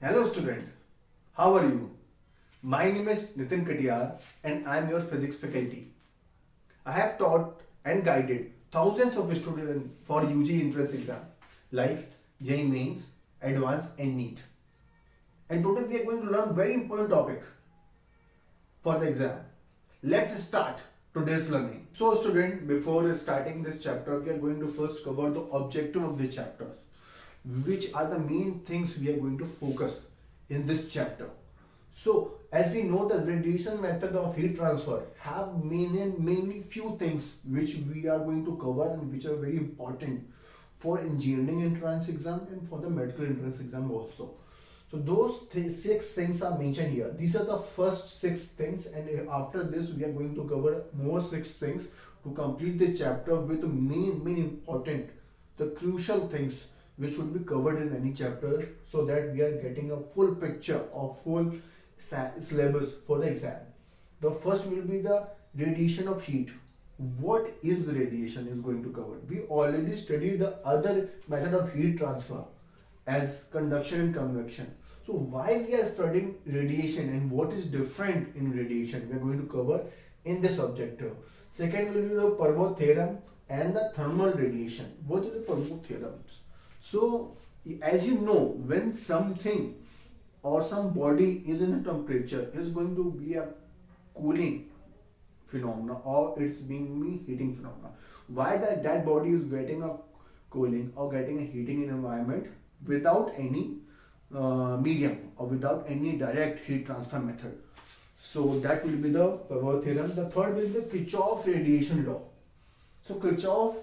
Hello student, how are you? My name is Nitin and I am your physics faculty. I have taught and guided thousands of students for UG entrance exam like JEE Mains, Advanced and NEET. And today we are going to learn very important topic for the exam. Let's start today's learning. So student, before starting this chapter, we are going to first cover the objective of the chapters. Which are the main things we are going to focus in this chapter. So as we know, the radiation method of heat transfer have mainly few things which we are going to cover and which are very important for engineering entrance exam and for the medical entrance exam also. So those six things are mentioned here. These are the first six things, and after this we are going to cover more six things to complete the chapter with the main important, the crucial things which should be covered in any chapter, so that we are getting a full picture of full syllabus for the exam. The first will be the radiation of heat. What is the radiation is going to cover. We already studied the other method of heat transfer as conduction and convection. So why we are studying radiation and what is different in radiation, we are going to cover in this objective. Second will be the Prevost theorem and the thermal radiation. What are the Prevost theorems? So as you know, when something or some body is in a temperature, is going to be a cooling phenomena or it's being heating phenomena. Why that body is getting a cooling or getting a heating in environment without any medium or without any direct heat transfer method. So that will be the Prevost theorem. The third will be the Kirchoff radiation law. So Kirchoff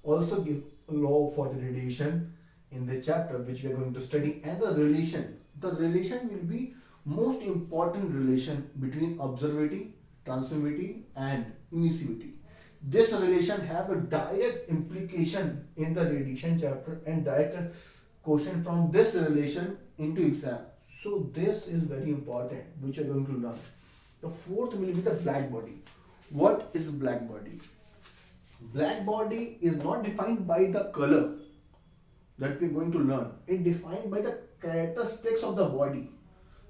also give a law for the radiation in the chapter which we are going to study, and the relation will be most important relation between observability, transmittivity and emissivity. This relation have a direct implication in the radiation chapter and direct question from this relation into exam. So this is very important which we are going to learn. The fourth will be the black body. What is black body? Black body is not defined by the color that we are going to learn. It defined by the characteristics of the body,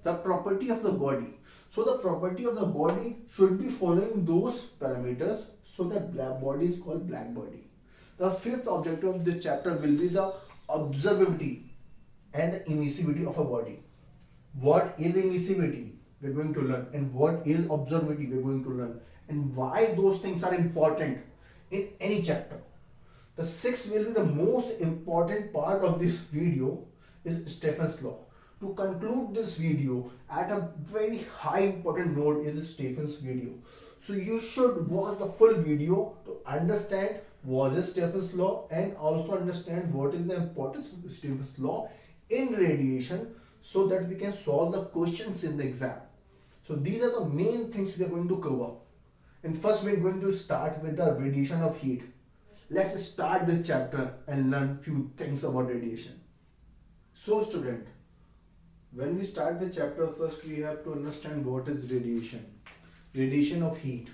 the property of the body. So the property of the body should be following those parameters, so that black body is called black body. The fifth objective of this chapter will be the observability and the emissivity of a body. What is emissivity? We are going to learn, and what is observability? We are going to learn, and why those things are important in any chapter. The sixth will be the most important part of this video is Stefan's law. To conclude this video at a very high important note is Stefan's video. So you should watch the full video to understand what is Stefan's law and also understand what is the importance of Stefan's law in radiation, so that we can solve the questions in the exam. So these are the main things we are going to cover. And first we are going to start with the radiation of heat. Let's start this chapter and learn few things about radiation. So student, when we start the chapter, first we have to understand what is radiation. Radiation of heat.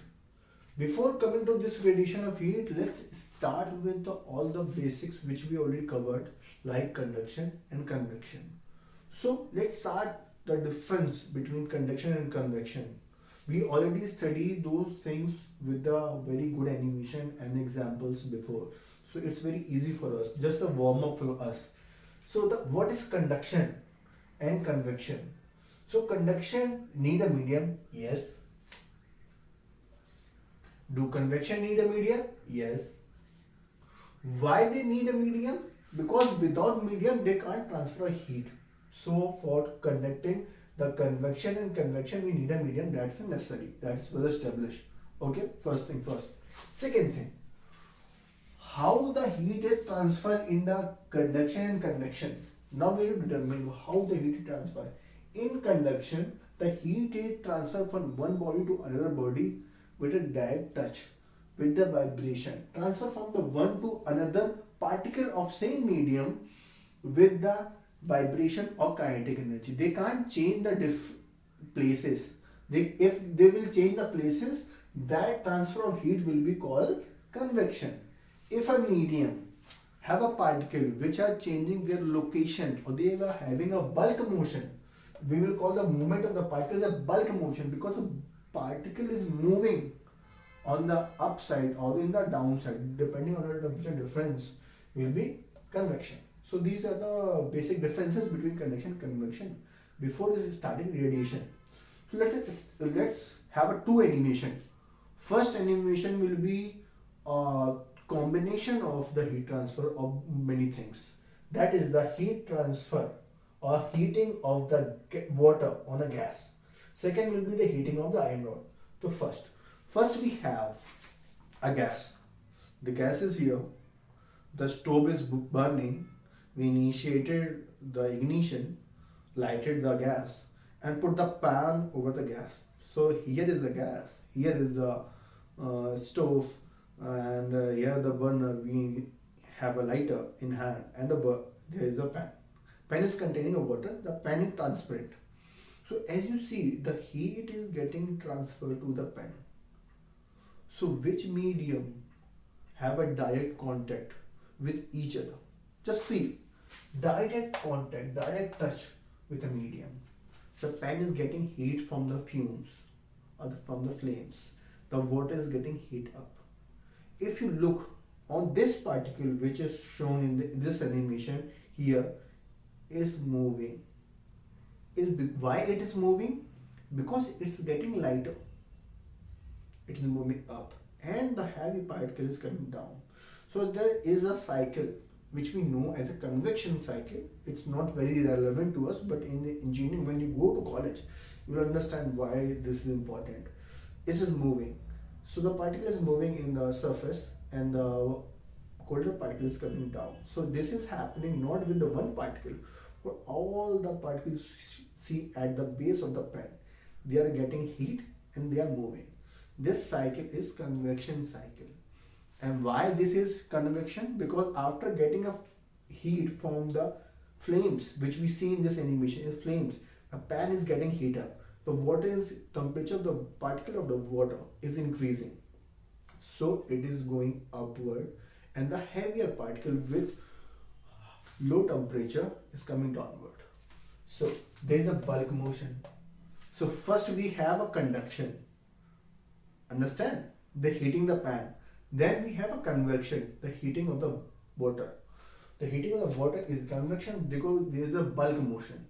Before coming to this radiation of heat, let's start with all the basics which we already covered, like conduction and convection. So let's start the difference between conduction and convection. We already studied those things with the very good animation and examples before. So it's very easy for us, just a warm up for us. So what is conduction and convection? So conduction need a medium? Yes. Do convection need a medium? Yes. Why they need a medium? Because without medium they can't transfer heat. So for conducting the convection and convection we need a medium, that's necessary. That's well established. Okay, first thing first. Second thing, how the heat is transferred in the conduction and convection. Now we will determine how the heat is transferred. In conduction, the heat is transferred from one body to another body with a direct touch, with the vibration. Transfer from the one to another particle of same medium with the vibration or kinetic energy. They can't change the places. If they will change the places, that transfer of heat will be called convection. If a medium have a particle which are changing their location or they are having a bulk motion. We will call the movement of the particle a bulk motion because the particle is moving on the upside or in the downside depending on the temperature difference will be convection. So these are the basic differences between conduction and convection before starting radiation. So let's have a two animation. First animation will be a combination of the heat transfer of many things. That is the heat transfer or heating of the water on a gas. Second will be the heating of the iron rod. So first we have a gas. The gas is here. The stove is burning. We initiated the ignition, lighted the gas, and put the pan over the gas. So here is the gas. Here is the stove, and here the burner. We have a lighter in hand, and there is a pan. Pan is containing a water. The pan is transparent. So as you see, the heat is getting transferred to the pan. So which medium have a direct contact with each other? Just see, direct contact, direct touch with a medium. The pan is getting heat from the fumes or from the flames. The water is getting heat up. If you look on this particle which is shown in this animation here is moving. Why it is moving? Because it's getting lighter. It's moving up and the heavy particle is coming down. So there is a cycle which we know as a convection cycle. It's not very relevant to us, but in the engineering, when you go to college, you will understand why this is important. It is moving. So the particle is moving in the surface and the colder particle is coming down. So this is happening not with the one particle, but all the particles see at the base of the pan. They are getting heat and they are moving. This cycle is convection cycle. And why this is convection? Because after getting a heat from the flames, which we see in this animation is flames, the pan is getting heat up. The water is temperature of the particle of the water is increasing. So it is going upward and the heavier particle with low temperature is coming downward. So there is a bulk motion. So first we have a conduction. Understand? The heating the pan. Then we have a convection, the heating of the water. The heating of the water is convection because there is a bulk motion.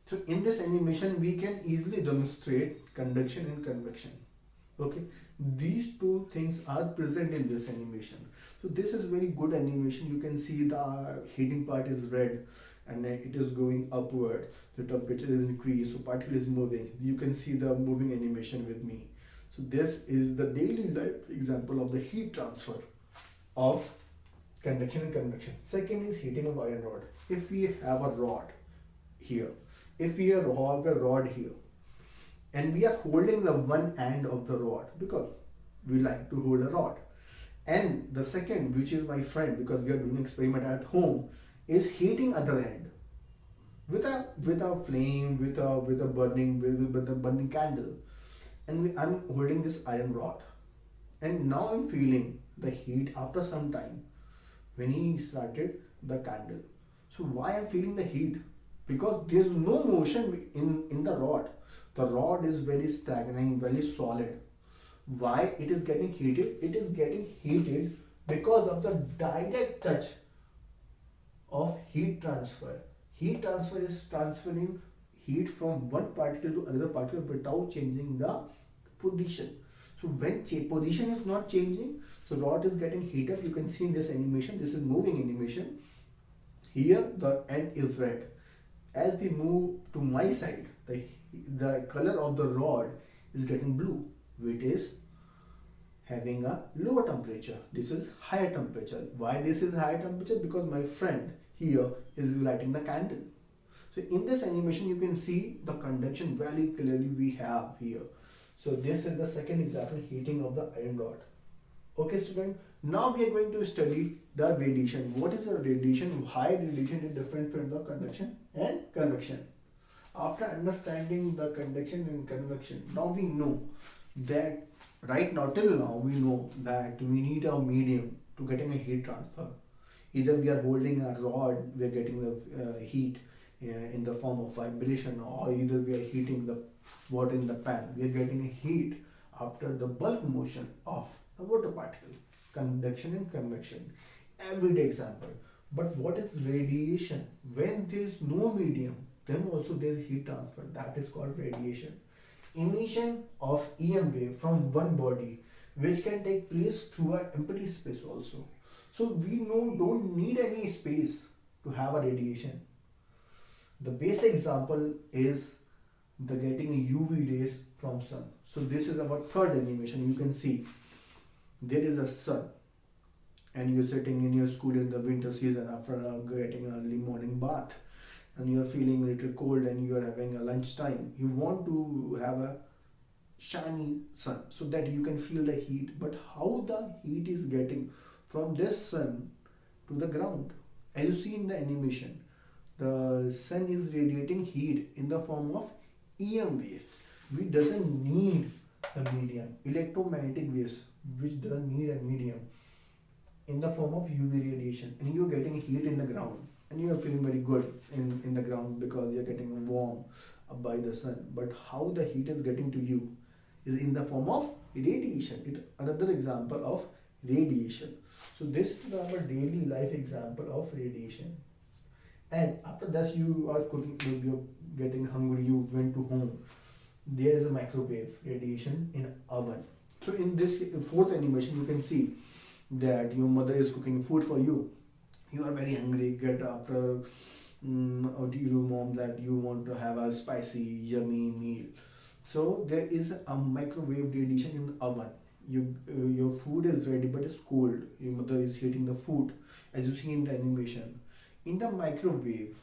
So in this animation, we can easily demonstrate conduction and convection. Okay, these two things are present in this animation. So this is very good animation. You can see the heating part is red and it is going upward. The temperature is increased, so particle is moving. You can see the moving animation with me. So this is the daily life example of the heat transfer of conduction and convection. Second is heating of iron rod. If we have a rod here, if we have a rod here, and we are holding the one end of the rod because we like to hold a rod, and the second, which is my friend, because we are doing experiment at home, is heating other end with a flame, with a burning candle. And I'm holding this iron rod, and now I'm feeling the heat after some time when he started the candle. So why I'm feeling the heat? Because there's no motion in the rod. The rod is very stagnant, very solid. Why it is getting heated? It is getting heated because of the direct touch of heat transfer. Heat transfer is transferring heat from one particle to another particle without changing the position. So when position is not changing, so rod is getting heat up. You can see in this animation, this is moving animation. Here the end is red. As we move to my side, the color of the rod is getting blue, which is having a lower temperature. This is higher temperature. Why this is higher temperature? Because my friend here is lighting the candle. So in this animation, you can see the conduction very clearly we have here. So this is the second example, heating of the iron rod. Okay student, now we are going to study the radiation. What is the radiation? High radiation is different from the conduction and convection. After understanding the conduction and convection, now we know that right now till now we know that we need a medium to getting a heat transfer. Either we are holding a rod, we are getting the heat in the form of vibration, or either we are heating the water in the pan, we are getting a heat after the bulk motion of a water particle, conduction and convection. Everyday example. But what is radiation? When there is no medium, then also there is heat transfer. That is called radiation. Emission of EM wave from one body, which can take place through an empty space also. So we don't need any space to have a radiation. The basic example is the getting a UV rays from sun. So this is our third animation. You can see there is a sun, and you're sitting in your school in the winter season after getting an early morning bath, and you're feeling a little cold and you're having a lunchtime. You want to have a shiny sun so that you can feel the heat. But how the heat is getting from this sun to the ground? As you see in the animation, the sun is radiating heat in the form of EM waves, which doesn't need a medium. Electromagnetic waves, which doesn't need a medium, in the form of UV radiation, and you're getting heat in the ground, and you're feeling very good in the ground because you're getting warm by the sun. But how the heat is getting to you is in the form of radiation. It another example of radiation. So this is our daily life example of radiation. And after that, you are cooking, you're getting hungry, you went to home, there is a microwave radiation in oven. So in this fourth animation, you can see that your mother is cooking food for you. You are very hungry, get after or to your mom that you want to have a spicy yummy meal. So there is a microwave radiation in the oven. Your food is ready but it's cold. Your mother is heating the food, as you see in the animation. In the microwave,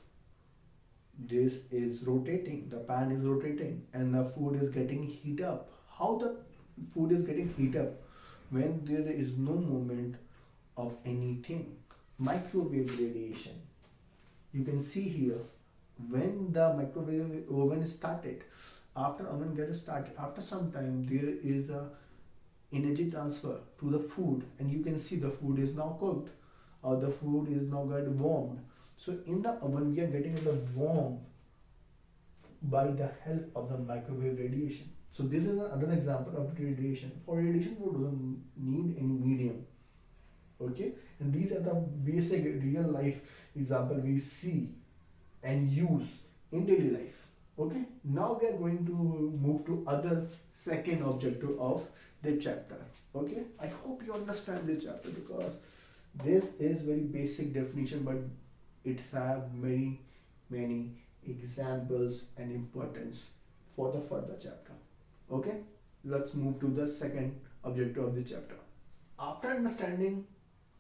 this is rotating, the pan is rotating, and the food is getting heat up. How the food is getting heat up? When there is no movement of anything. Microwave radiation. You can see here, when the microwave oven started, after oven gets started, after some time there is a energy transfer to the food, and you can see the food is now cooked, or the food is now getting warmed. So in the oven we are getting the warm by the help of the microwave radiation. So this is another example of radiation. For radiation, we don't need any medium. Okay, and these are the basic real life example we see and use in daily life. Okay, now we are going to move to other second objective of the chapter. Okay, I hope you understand this chapter because this is very basic definition, but it have many examples and importance for the further chapter. Okay, let's move to the second objective of the chapter. After understanding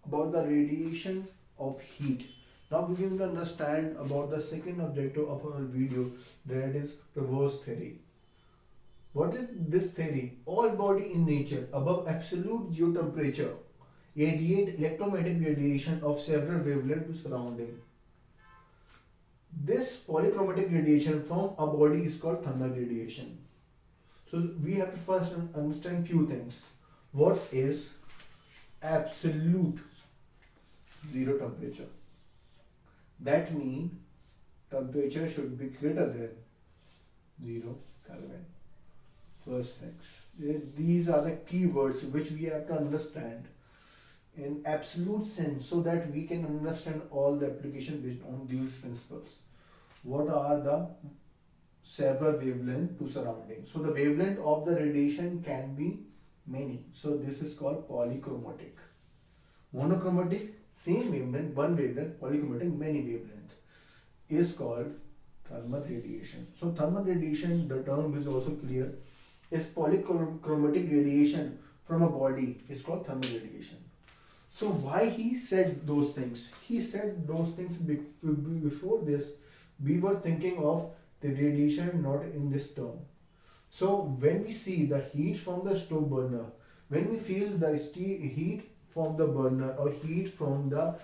about the radiation of heat, now we can understand about the second objective of our video, that is Prevost theory. What is this theory? All body in nature above absolute zero temperature radiate electromagnetic radiation of several wavelengths to surrounding. This polychromatic radiation from a body is called thermal radiation. So we have to first understand few things. What is absolute zero temperature? That means temperature should be greater than 0 Kelvin. First things. These are the keywords which we have to understand in absolute sense so that we can understand all the application based on these principles. What are the several wavelength to surrounding? So the wavelength of the radiation can be many. So this is called polychromatic. Monochromatic, same wavelength, one wavelength. Polychromatic, many wavelength, is called thermal radiation. So thermal radiation, the term is also clear, is polychromatic radiation from a body is called thermal radiation. So why he said those things? He said those things before this. We were thinking of the radiation not in this term. So when we see the heat from the stove burner, when we feel the heat from the burner or heat from the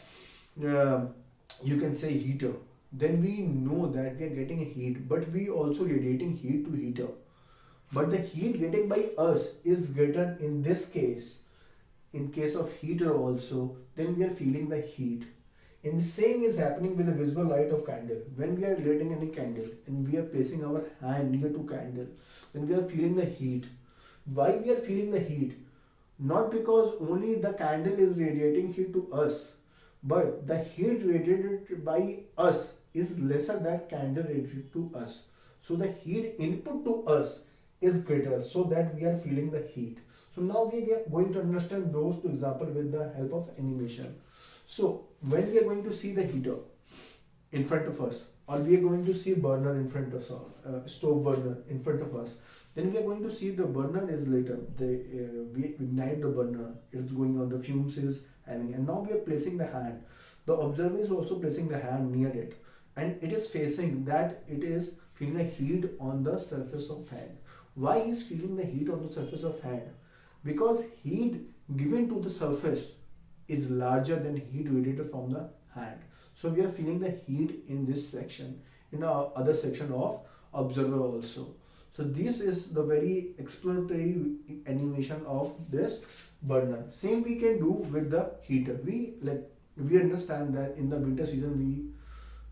you can say heater, then we know that we are getting a heat, but we also radiating heat to heater. But the heat getting by us is greater in this case in case of heater also, then we are feeling the heat. And the same is happening with the visible light of candle. When we are lighting any candle and we are placing our hand near to candle, then we are feeling the heat. Why we are feeling the heat? Not because only the candle is radiating heat to us, but the heat radiated by us is lesser than candle radiated to us. So the heat input to us is greater, so that we are feeling the heat. So now we are going to understand those two examples with the help of animation. So when we are going to see the heater in front of us, or we are going to see burner in front of us, stove burner in front of us, then we are going to see the burner is lit up. We ignite the burner, it's going on, the fumes is having, and now we are placing the hand. The observer is also placing the hand near it, and it is facing that it is feeling the heat on the surface of hand. Why is feeling the heat on the surface of hand? Because heat given to the surface is larger than heat radiated from the hand. So we are feeling the heat in this section, in our other section of observer also. So this is the very exploratory animation of this burner. Same we can do with the heater. We understand that in the winter season we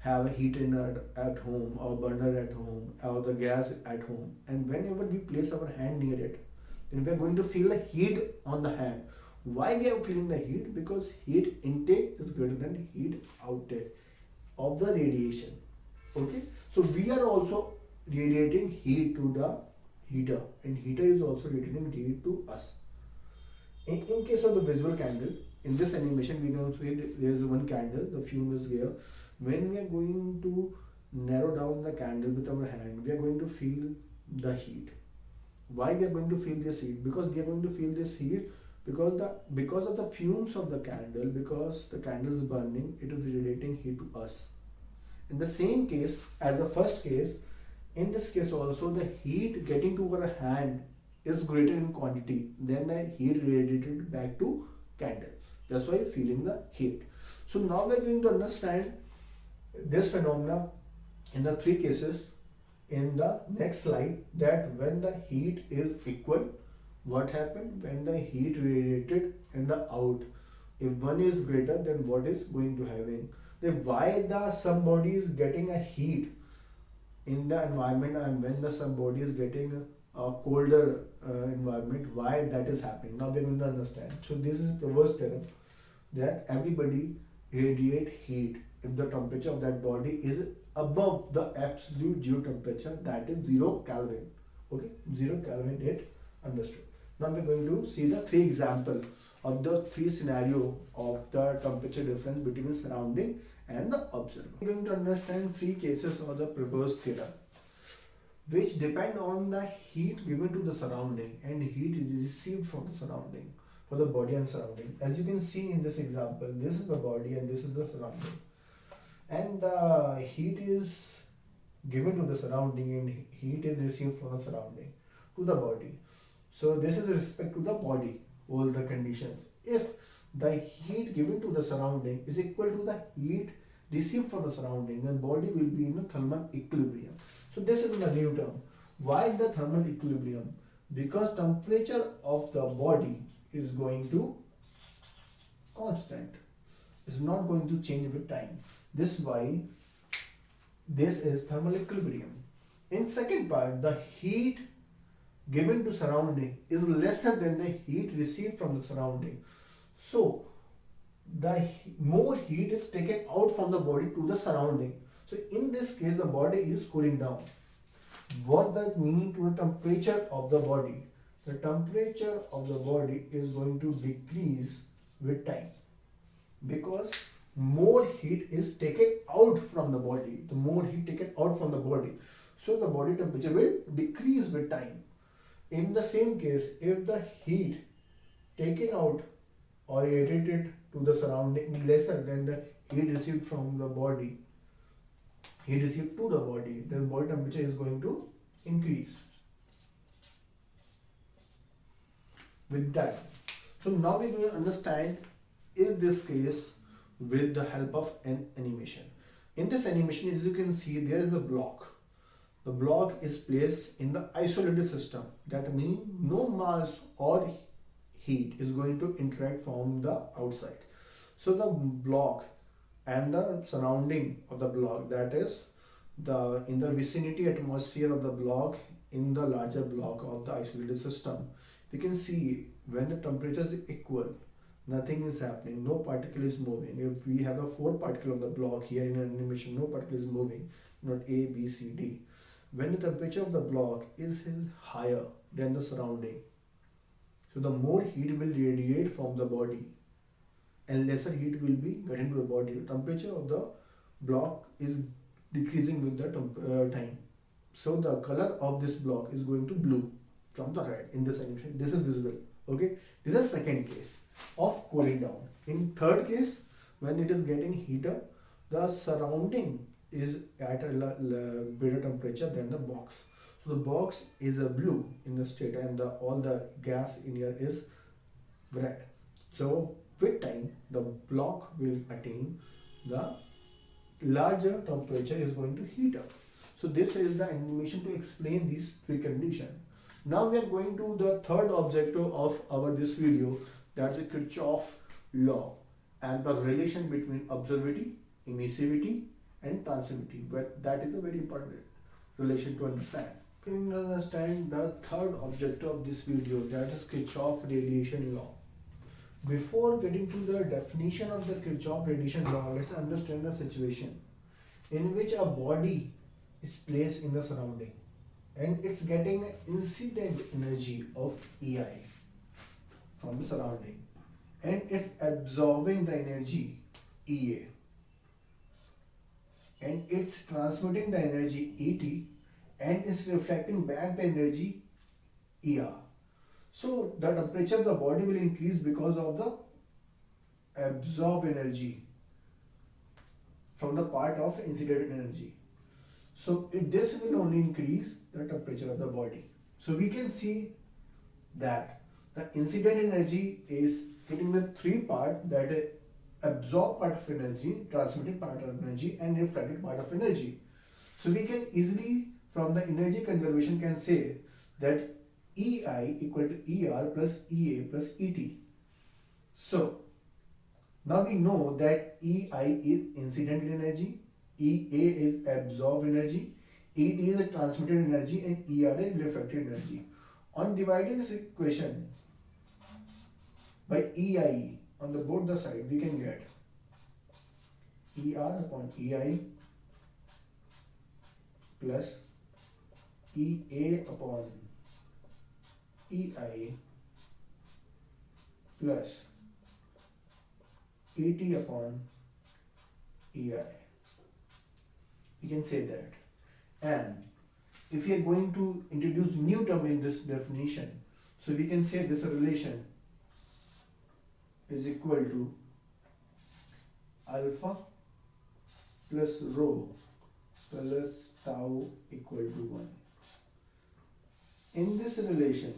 have a heater at home, or burner at home, or the gas at home, and whenever we place our hand near it, then we are going to feel the heat on the hand. Why we are feeling the heat? Because heat intake is greater than heat outtake of the radiation. Okay, so we are also radiating heat to the heater, and heater is also radiating heat to us. In case of the visual candle, in this animation we can see there is one candle, the fume is here. When we are going to narrow down the candle with our hand, we are going to feel the heat. Why we are going to feel this heat? Because we are going to feel this heat because of the fumes of the candle, because the candle is burning, it is radiating heat to us. In the same case as the first case, in this case also the heat getting to our hand is greater in quantity than the heat radiated back to candle. That's why feeling the heat. So now we are going to understand this phenomena in the three cases in the next slide, that when the heat is equal, what happened when the heat radiated in the out, if one is greater, then what is going to having, then why the somebody is getting a heat in the environment, and when the somebody is getting a colder environment, why that is happening. Now we are going to understand. So this is Prevost theorem, that everybody radiate heat if the temperature of that body is above the absolute zero temperature, that is 0 Kelvin. Okay, 0 Kelvin, it understood. Now we are going to see the three examples of the three scenario of the temperature difference between the surrounding and the observer. We are going to understand three cases of the Prevost theorem, which depend on the heat given to the surrounding and heat received from the surrounding, for the body and surrounding. As you can see in this example, this is the body and this is the surrounding, and the heat is given to the surrounding and heat is received from the surrounding to the body. So this is with respect to the body, all the conditions. If the heat given to the surrounding is equal to the heat received from the surrounding, then body will be in a thermal equilibrium. So this is the new term. Why the thermal equilibrium? Because temperature of the body is going to constant. It's not going to change with time. This is why this is thermal equilibrium. In second part, the heat given to surrounding is lesser than the heat received from the surrounding. So the more heat is taken out from the body to the surrounding. So in this case, the body is cooling down. What does mean to the temperature of the body? The temperature of the body is going to decrease with time, because more heat is taken out from the body. The more heat taken out from the body, so the body temperature will decrease with time. In the same case, if the heat taken out or radiated to the surrounding lesser than the heat received from the body, heat received to the body, then body temperature is going to increase with time. So now we will understand is this case with the help of an animation. In this animation, as you can see, there is a block. The block is placed in the isolated system. That means no mass or heat is going to interact from the outside. So the block and the surrounding of the block, that is the in the vicinity atmosphere of the block in the larger block of the isolated system, we can see when the temperature is equal, nothing is happening, no particle is moving. If we have a 4 particle on the block here in an animation, no particle is moving, not A, B, C, D. When the temperature of the block is higher than the surrounding, so the more heat will radiate from the body and lesser heat will be getting to the body. The temperature of the block is decreasing with the time. So the color of this block is going to blue from the red in this animation. This is visible. Okay, this is second case of cooling down. In third case, when it is getting heated, the surrounding is at a greater temperature than the box. So the box is a blue in the state and all the gas in here is red. So with time, the block will attain the larger temperature is going to heat up. So this is the animation to explain these three conditions. Now we are going to the third objective of our this video, that's the Kirchoff law and the relation between absorptivity, emissivity and transmittivity. But that is a very important relation to understand. To understand the third objective of this video, that is Kirchoff radiation law. Before getting to the definition of the Kirchoff radiation law, let's understand the situation in which a body is placed in the surrounding and it's getting incident energy of EI from the surrounding and it's absorbing the energy EA and it's transmitting the energy ET and it's reflecting back the energy ER. So the temperature of the body will increase because of the absorbed energy from the part of incident energy. So this will only increase the temperature of the body. So we can see that the incident energy is hitting the three parts, that is absorbed part of energy, transmitted part of energy and reflected part of energy. So we can easily from the energy conservation can say that EI equal to ER plus EA plus ET. So now we know that EI is incident energy, EA is absorbed energy, ET is transmitted energy and ER is reflected energy. On dividing this equation by EI on the both the side, we can get ER upon EI plus EA upon EI plus ET upon EI. We can say that. And if we are going to introduce new term in this definition, so we can say this relation is equal to alpha plus rho plus tau equal to 1. In this relation,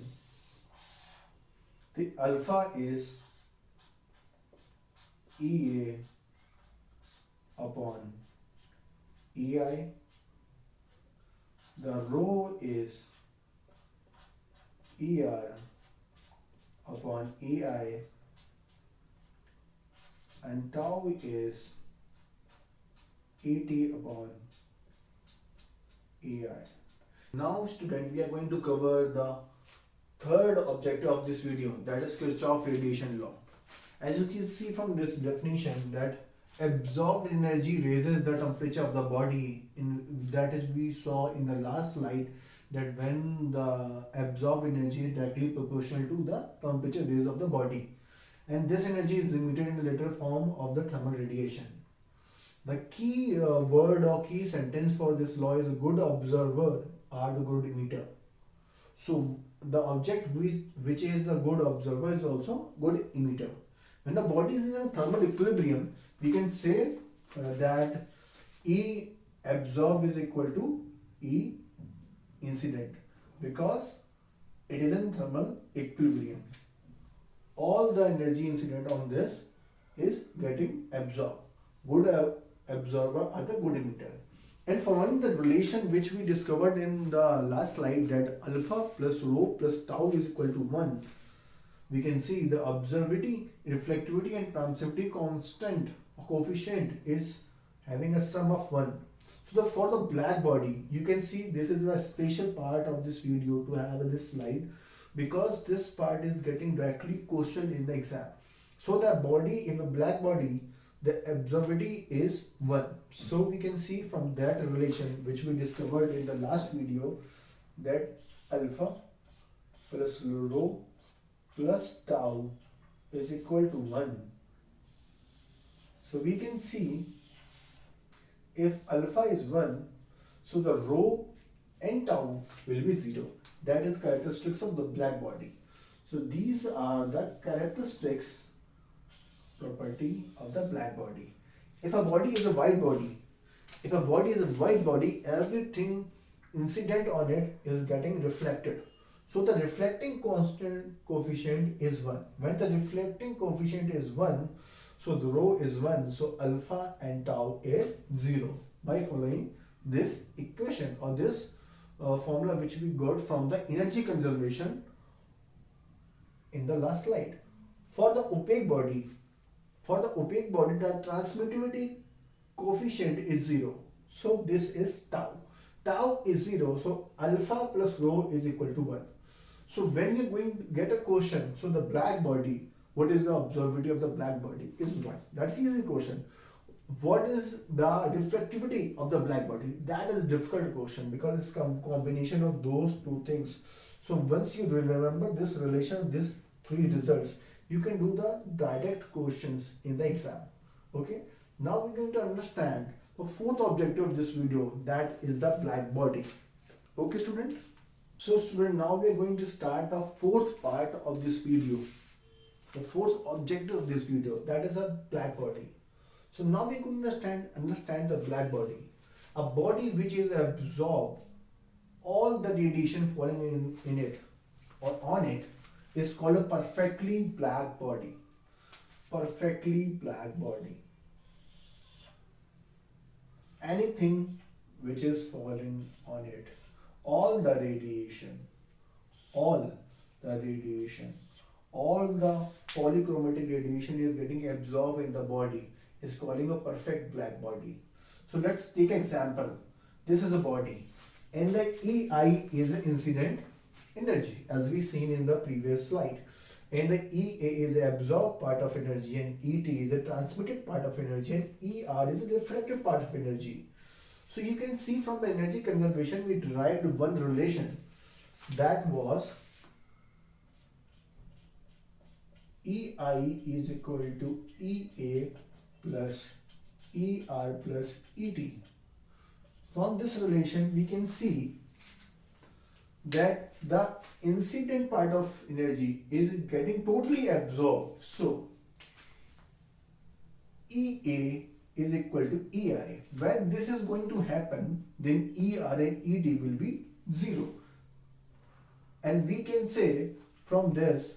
the alpha is EA upon EI, the rho is ER upon EI and tau is ET upon EI. Now student, we are going to cover the third objective of this video, that is Kirchoff radiation law. As you can see from this definition that absorbed energy raises the temperature of the body, that is we saw in the last slide that when the absorbed energy is directly proportional to the temperature raise of the body, and this energy is emitted in the later form of the thermal radiation. The key word or key sentence for this law is a good observer are the good emitter. So the object which is a good observer is also good emitter. When the body is in a thermal equilibrium, we can say that E absorb is equal to E incident because it is in thermal equilibrium. All the energy incident on this is getting absorbed. Good absorber are the good emitter. And following the relation which we discovered in the last slide that alpha plus rho plus tau is equal to 1. we can see the absorptivity, reflectivity and transmittivity constant coefficient is having a sum of 1. So for the black body, you can see this is a special part of this video to have in this slide, because this part is getting directly questioned in the exam. So the body, in a black body, the absorptivity is 1. So we can see from that relation which we discovered in the last video, that alpha plus rho plus tau is equal to 1. So we can see if alpha is 1, so the rho and tau will be 0. That is characteristics of the black body. So these are the characteristics property of the black body. If a body is a white body, everything incident on it is getting reflected. So the reflecting constant coefficient is 1. When the reflecting coefficient is 1, so the rho is 1, so alpha and tau is 0, by following this equation or this formula which we got from the energy conservation in the last slide. For the opaque body, the transmittivity coefficient is 0. So this is tau. Tau is 0, so alpha plus rho is equal to 1. So when you're going to get a question, so the black body, what is the absorptivity of the black body is 1. That's easy question. What is the reflectivity of the black body? That is difficult question, because it's combination of those two things. So once you remember this relation, these three results, you can do the direct questions in the exam. Okay. Now we're going to understand the fourth objective of this video, that is the black body. Okay, student. So student, now we are going to start the fourth part of this video. The fourth objective of this video, that is a black body. So now we can understand the black body. A body which is absorbs all the radiation falling in it or on it is called a perfectly black body. Perfectly black body. Anything which is falling on it, all the radiation, all the polychromatic radiation is getting absorbed in the body, is calling a perfect black body. So let's take an example. This is a body, and the EI is the incident energy, as we seen in the previous slide, and the EA is the absorbed part of energy, and ET is the transmitted part of energy, and ER is the reflected part of energy. So you can see from the energy conservation we derived one relation, that was EI is equal to EA plus ER plus ET. From this relation we can see that the incident part of energy is getting totally absorbed. So EA is equal to EI. When this is going to happen, then ER and ET will be 0. And we can say from this,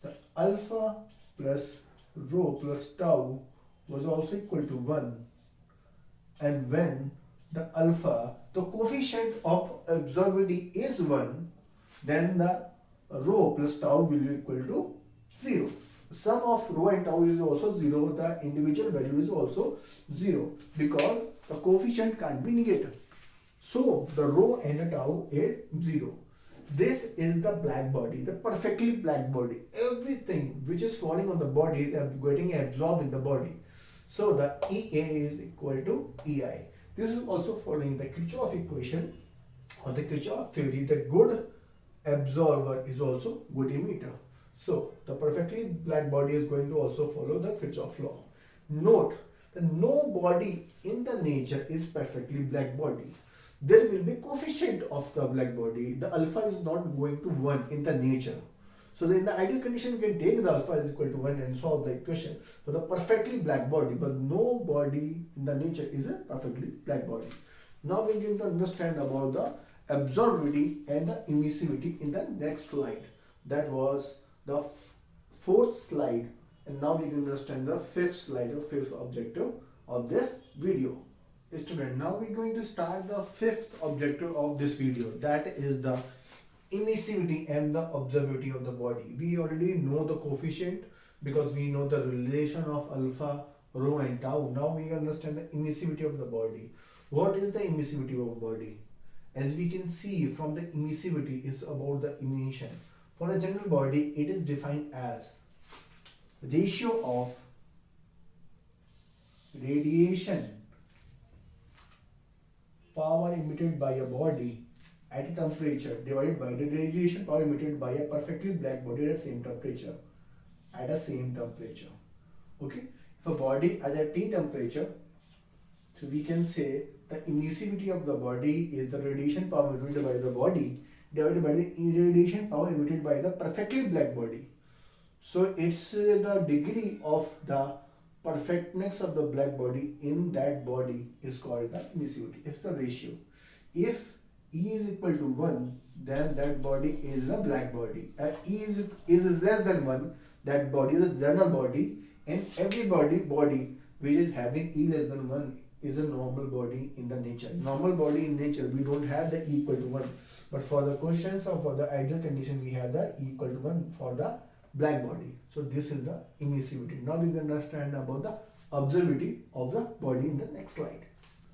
the alpha plus rho plus tau was also equal to 1. And when the alpha, the coefficient of absorptivity is 1, then the rho plus tau will be equal to 0. Sum of rho and tau is also 0, the individual value is also 0, because the coefficient can't be negative. So the rho and the tau is 0. This is the black body, the perfectly black body. Everything which is falling on the body is getting absorbed in the body. So the EA is equal to EI. This is also following the Kirchoff equation or the Kirchoff theory, that good absorber is also good emitter. So the perfectly black body is going to also follow the Kirchoff law. Note that no body in the nature is perfectly black body. There will be coefficient of the black body. The alpha is not going to 1 in the nature. So in the ideal condition, you can take the alpha is equal to 1 and solve the equation for the perfectly black body, but no body in the nature is a perfectly black body. Now we are going to understand about the absorptivity and the emissivity in the next slide. That was the fourth slide, and now we can understand the fifth slide or fifth objective of this video. Student, now we're going to start the fifth objective of this video, that is the emissivity and the absorptivity of the body. We already know the coefficient because we know the relation of alpha, rho and tau. Now we understand the emissivity of the body. What is the emissivity of body? As we can see from the emissivity is about the emission. For a general body, it is defined as ratio of radiation power emitted by a body at a temperature divided by the radiation power emitted by a perfectly black body at the same temperature. Okay, if a body at a T temperature, so we can say the emissivity of the body is the radiation power emitted by the body divided by the radiation power emitted by the perfectly black body. So it's the degree of the perfectness of the black body in that body is called the emissivity. It's the ratio. If E is equal to 1, then that body is a black body. E is less than 1, that body is a general body, and every body which is having E less than 1 is a normal body in the nature. Normal body in nature, we don't have the E equal to 1. But for the questions or for the ideal condition, we have the E equal to 1 for the black body. So this is the emissivity. Now we can understand about the absorptivity of the body in the next slide.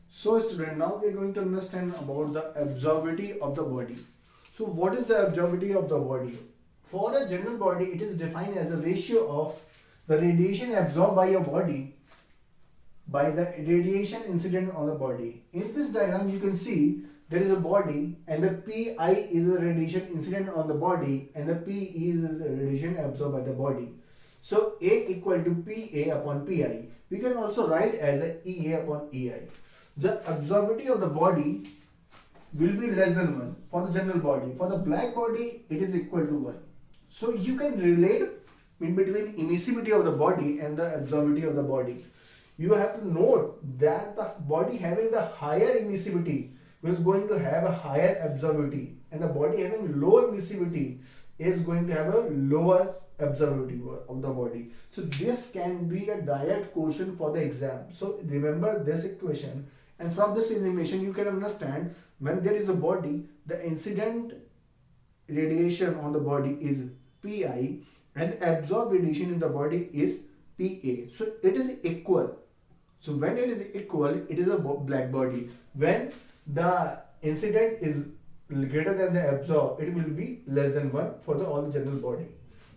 So student, now we are going to understand about the absorptivity of the body. So what is the absorptivity of the body? For a general body, it is defined as a ratio of the radiation absorbed by your body by the radiation incident on the body. In this diagram, you can see there is a body and the Pi is the radiation incident on the body and the Pe is the radiation absorbed by the body. So A equal to Pa upon Pi. We can also write as a Ea upon Ei. The absorptivity of the body will be less than 1 for the general body. For the black body, it is equal to 1. So you can relate in between emissivity of the body and the absorptivity of the body. You have to note that the body having the higher emissivity is going to have a higher absorptivity, and the body having low emissivity is going to have a lower absorptivity of the body. So this can be a direct question for the exam. So remember this equation, and from this information you can understand when there is a body, the incident radiation on the body is Pi and the absorbed radiation in the body is Pa. So it is equal. So when it is equal, it is a black body. When the incident is greater than the absorb, it will be less than 1 for the all general body.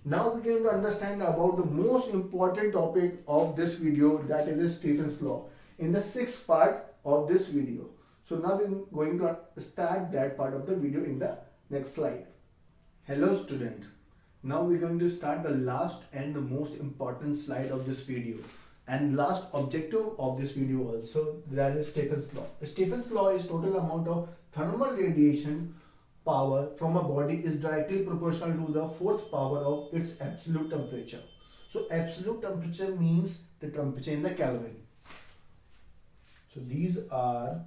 Now we can understand about the most important topic of this video, that is Stefan's law, in the 6th part of this video. So now we are going to start that part of the video in the next slide. Hello student. Now we are going to start the last and the most important slide of this video, and last objective of this video also, that is Stefan's law. Stefan's law is total amount of thermal radiation power from a body is directly proportional to the fourth power of its absolute temperature. So absolute temperature means the temperature in the Kelvin. So these are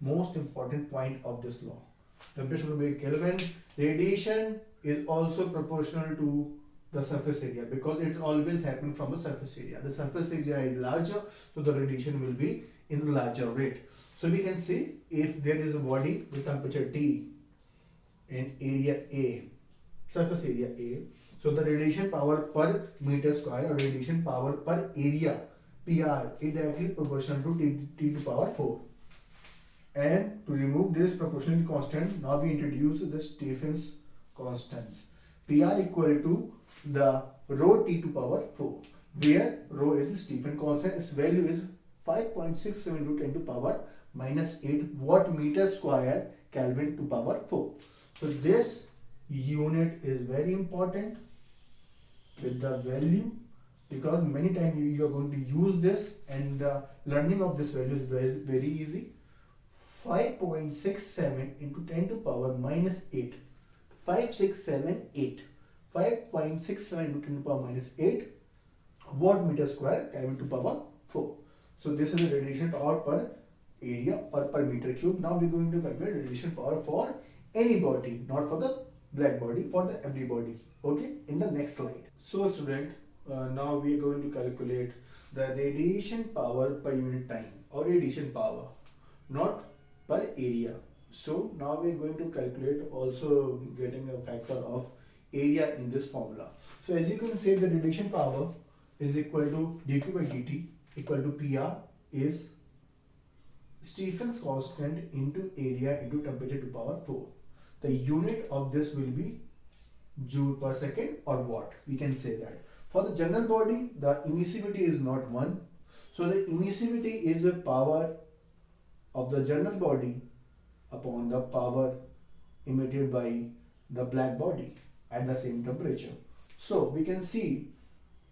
most important point of this law. Temperature will be Kelvin. Radiation is also proportional to the surface area because it's always happening from the surface area. The surface area is larger, so the radiation will be in the larger rate. So we can say if there is a body with temperature T and area A, surface area A, so the radiation power per meter square or radiation power per area PR is directly proportional to T to power 4. And to remove this proportionality constant, now we introduce the Stefan's constants. PR equal to the rho T to power 4, where rho is the Stefan constant. Its value is 5.67 to 10 to power minus 8 watt meter square Kelvin to power 4. So this unit is very important with the value, because many times you are going to use this, and the learning of this value is very easy. 5.67 into 10 to power minus 8. 5678. 5.67 into 10 to power minus 8 watt meter square Kelvin to power 4. So this is the radiation power per area or per meter cube. Now we are going to calculate radiation power for any body, not for the black body, for the every body. Okay, in the next slide. So student, now we are going to calculate the radiation power per unit time or radiation power, not per area. So now we are going to calculate also getting a factor of area in this formula. So as you can say, the radiation power is equal to dq by dt equal to PR is Stefan's constant into area into temperature to power 4. The unit of this will be joule per second or watt. We can say that. For the general body, the emissivity is not 1. So the emissivity is the power of the general body upon the power emitted by the black body at the same temperature. So we can see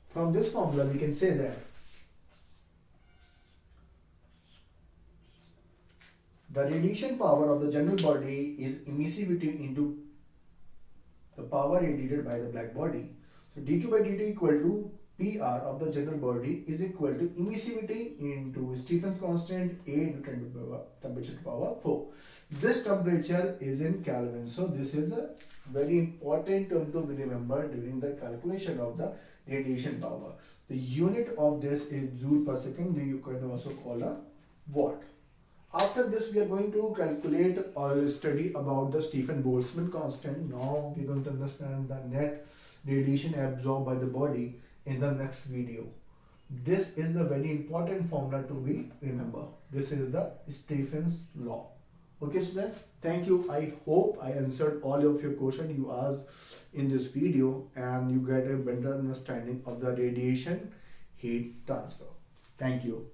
from this formula, we can say that the radiation power of the general body is emissivity into the power radiated by the black body. So dq by dt equal to PR of the general body is equal to emissivity into Stefan's constant A into temperature to power 4. This temperature is in Kelvin. So this is a very important term to remember during the calculation of the radiation power. The unit of this is joule per second. You can also call a watt. After this, we are going to calculate or study about the Stefan-Boltzmann constant. Now we are going to understand the net radiation absorbed by the body in the next video. This is the very important formula to be remember. This is the Stefan's law. Okay, students, thank you. I hope I answered all of your questions you asked in this video and you get a better understanding of the radiation heat transfer. Thank you.